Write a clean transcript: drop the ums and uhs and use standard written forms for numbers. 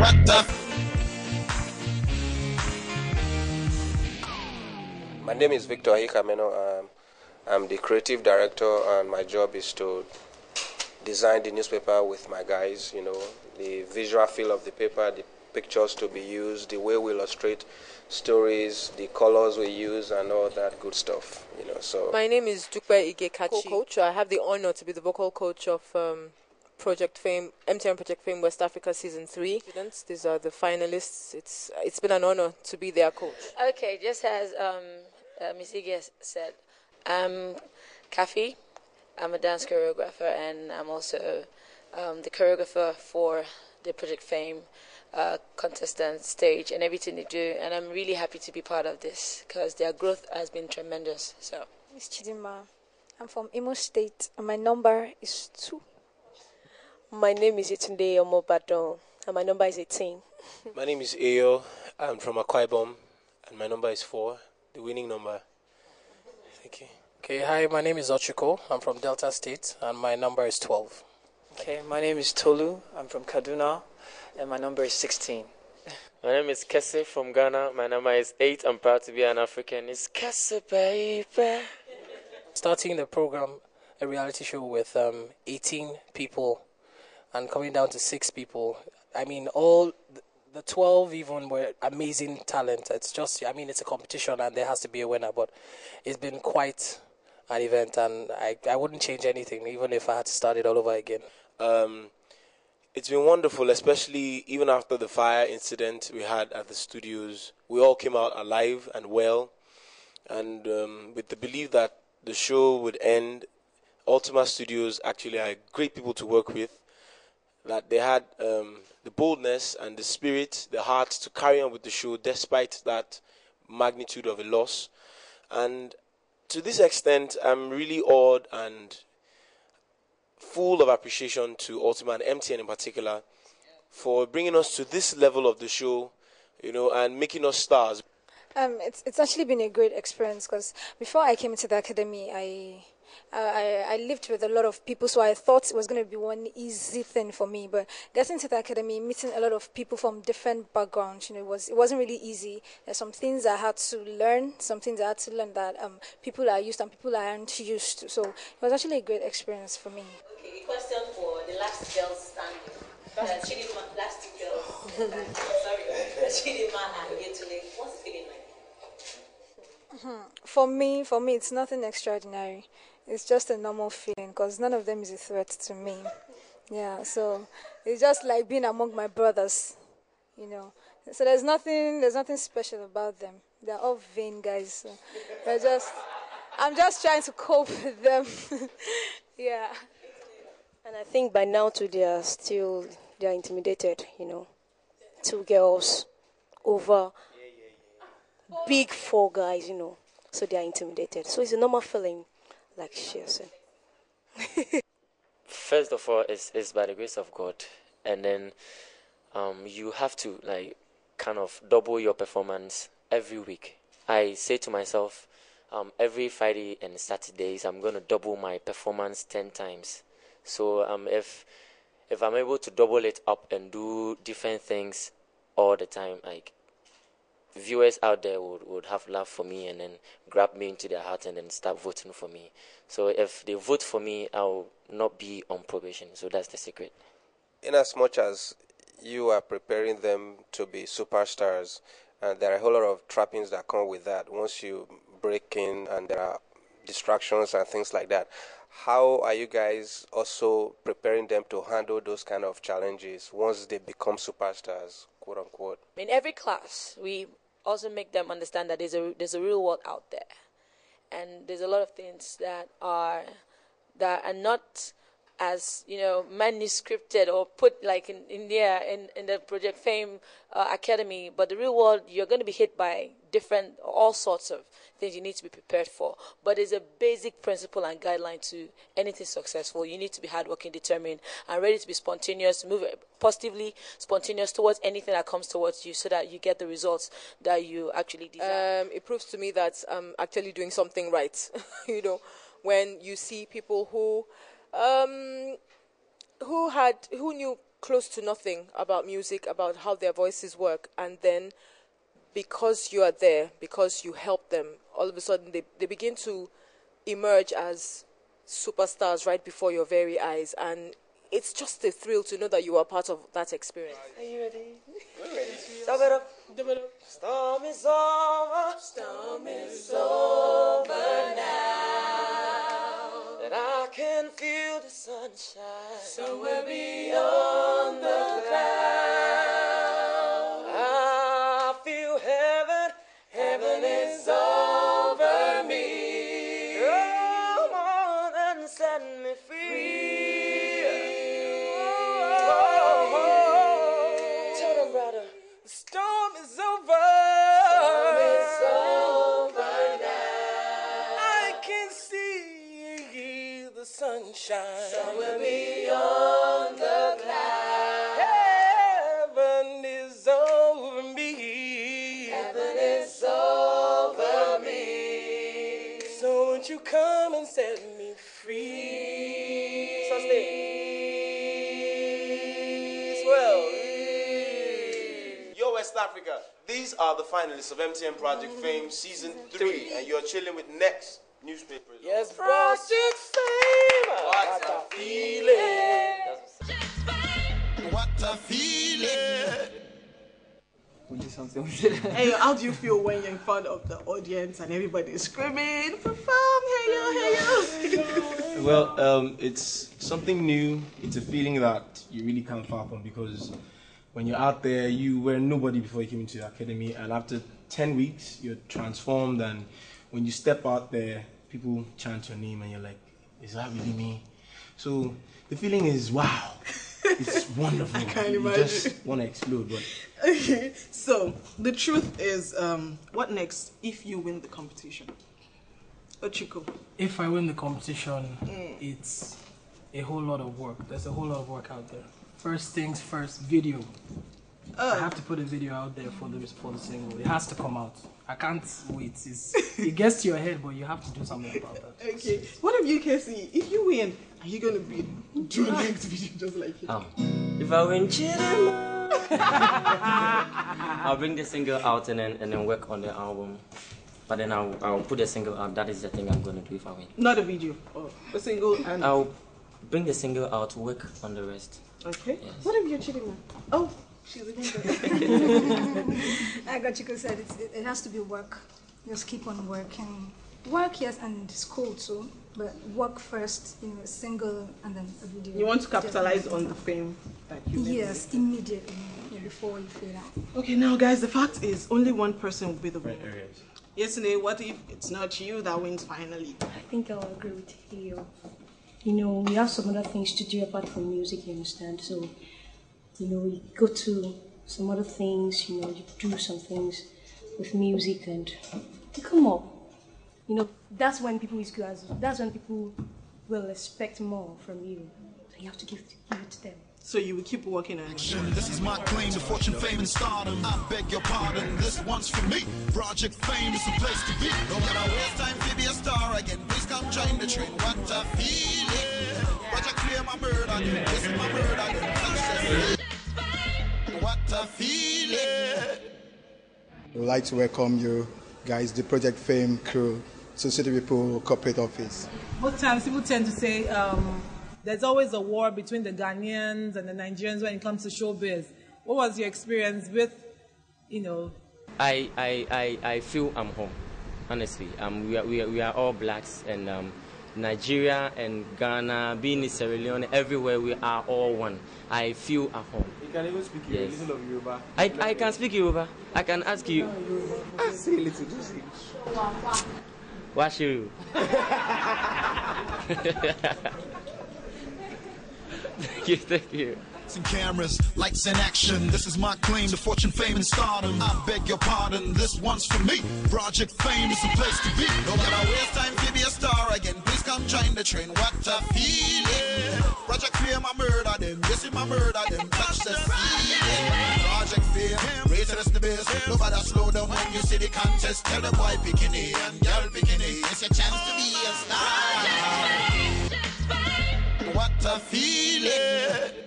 My name is Victor Hikameno. I'm the creative director, and my job is to design the newspaper with my guys, the visual feel of the paper, the pictures to be used, the way we illustrate stories, the colors we use, and all that good stuff, So my name is Dupe Igekachi. Coach. I have the honor to be the vocal coach of Project Fame, MTN Project Fame West Africa Season 3. These are the finalists. It's been an honor to be their coach. Okay, just as Ms. Ige said, I'm Kafi. I'm a dance choreographer, and I'm also the choreographer for the Project Fame contestant stage and everything they do. And I'm really happy to be part of this because their growth has been tremendous. So, Miss Chidima, I'm from Imo State, and my number is 2. My name is Yetunde Omobadon, and my number is 18. My name is Ayo. I'm from Akwa Ibom, and my number is 4, the winning number. Thank you. Okay, hi, my name is Ochiko. I'm from Delta State, and my number is 12. Okay, my name is Tolu. I'm from Kaduna, and my number is 16. My name is Kese from Ghana. My number is 8. I'm proud to be an African. It's Kese, baby. Starting the program, a reality show with 18 people and coming down to 6 people. I mean, all the 12 even were amazing talent. It's just, it's a competition and there has to be a winner, but it's been quite an event, and I wouldn't change anything, even if I had to start it all over again. It's been wonderful, especially even after the fire incident we had at the studios. We all came out alive and well, and with the belief that the show would end. Ultima Studios actually are great people to work with, that they had the boldness and the spirit, the heart to carry on with the show despite that magnitude of a loss. And to this extent, I'm really awed and full of appreciation to Ultima and MTN in particular for bringing us to this level of the show, and making us stars. It's actually been a great experience because before I came into the academy, I lived with a lot of people, so I thought it was going to be one easy thing for me. But getting to the academy, meeting a lot of people from different backgrounds, it wasn't really easy. There's some things I had to learn, that people are used and people aren't used to. So it was actually a great experience for me. Okay, a question for the last girls standing. Chidima, last 2 girls. Sorry, Chidima and Yetunde. What's the feeling like? For me, it's nothing extraordinary. It's just a normal feeling because none of them is a threat to me. Yeah, so it's just like being among my brothers, So there's nothing special about them. They're all vain guys. So I'm just trying to cope with them. Yeah. And I think by now too they are intimidated, 2 girls over big 4 guys, so they are intimidated. So it's a normal feeling, like she said. First of all, it's by the grace of God, and then you have to kind of double your performance every week. I say to myself, every Friday and Saturdays I'm going to double my performance 10 times. So if I'm able to double it up and do different things all the time, viewers out there would have love for me and then grab me into their heart and then start voting for me. So if they vote for me, I'll not be on probation. So that's the secret. In as much as you are preparing them to be superstars, and there are a whole lot of trappings that come with that once you break in, and there are distractions and things like that. How are you guys also preparing them to handle those kind of challenges once they become superstars, quote unquote? In every class, we also make them understand that there's a real world out there, and there's a lot of things that are not as manuscripted or put in the Project Fame Academy, but the real world, you're going to be hit by all sorts of things you need to be prepared for. But there's a basic principle and guideline to anything successful. You need to be hardworking, determined, and ready to be spontaneous, move positively, spontaneous towards anything that comes towards you, so that you get the results that you actually desire. It proves to me that I'm actually doing something right. When you see people who knew close to nothing about music, about how their voices work, and then because you are there, because you help them, all of a sudden they begin to emerge as superstars right before your very eyes, and it's just a thrill to know that you are part of that experience. Are you ready? We're ready. Stop it up. Storm is over. Storm is over now. That I can feel the sunshine somewhere beyond the clouds. I feel heaven. Heaven is over me. Come on and set me free. Tell them, brother. The storm is over. Storm is over now. I can see the sunshine somewhere beyond the clouds. Heaven is over me. Heaven is over me. So won't you come and set me free? So stay. West Africa. These are the finalists of MTN Project Fame Season 3, and you're chilling with Next Newspapers. Yes, Project Fame. What a feeling. What a feeling. Hey, how do you feel when you're in front of the audience and everybody is screaming, perform, hey yo, hey yo? Well, it's something new. It's a feeling that you really can't fathom, because when you're out there, you were nobody before you came into the academy, and after 10 weeks, you're transformed, and when you step out there, people chant your name, and you're like, is that really me? So the feeling is, wow, it's wonderful. I can't you imagine. just want to explode. But Okay, so the truth is, what next if you win the competition? Ochiko. If I win the competition, it's a whole lot of work. There's a whole lot of work out there. First things first, video. I have to put a video out there for the single. It has to come out. I can't wait. It gets to your head, but you have to do something about that. Okay, what if you can see, if you win, are you going to be doing the next video just like it? If I win, I'll bring the single out and then work on the album. But then I'll put the single out. That is the thing I'm going to do if I win. Not a video, a single, and I'll bring the single out, work on the rest. Okay. Yes. What if you're cheating, man? Oh, she's a I got Chico said it has to be work. Just keep on working. Work, yes, and school too. But work first, single, and then a video. You want to capitalize on the fame that you made? Yes, immediately, before you fade out. Okay, now guys, the fact is only one person will be the winner. Yesterday, what if it's not you that wins finally? I think I'll agree with you. We have some other things to do apart from music, you understand? So, we go to some other things, you do some things with music and you come up. That's when people will expect more from you. So you have to give it to them. So you will keep working on it. This is my claim to fortune, fame, and stardom. I beg your pardon, this one's for me. Project Fame is the place to be. Don't gotta waste time to be a star again. Please come join the train. What a feeling. Project Clear my murder. This is my murder. What a feeling. We'd like to welcome you guys, the Project Fame crew, to City People Corporate Office. Most times people tend to say, there's always a war between the Ghanaians and the Nigerians when it comes to showbiz. What was your experience with, I feel I'm home, honestly. We are all blacks, and Nigeria and Ghana, being in Sierra Leone, everywhere we are all one. I feel at home. you can even speak a little of Yoruba. I can speak Yoruba. I can ask you. Say a little, just say. Washiru. Thank you. Cameras, lights and action. This is my claim to fortune, fame, and stardom. I beg your pardon, this one's for me. Project Fame is the place to be. Don't gotta waste time to be a star again. Please come join the train. What a feeling. Project Fame, my murder them. This is my murder them. Touch the ceiling. Project Fame, raise it as the best. Nobody slow down when you see the contest. Tell the boy picking it and girl picking it. It's your chance to be a star. What a feeling.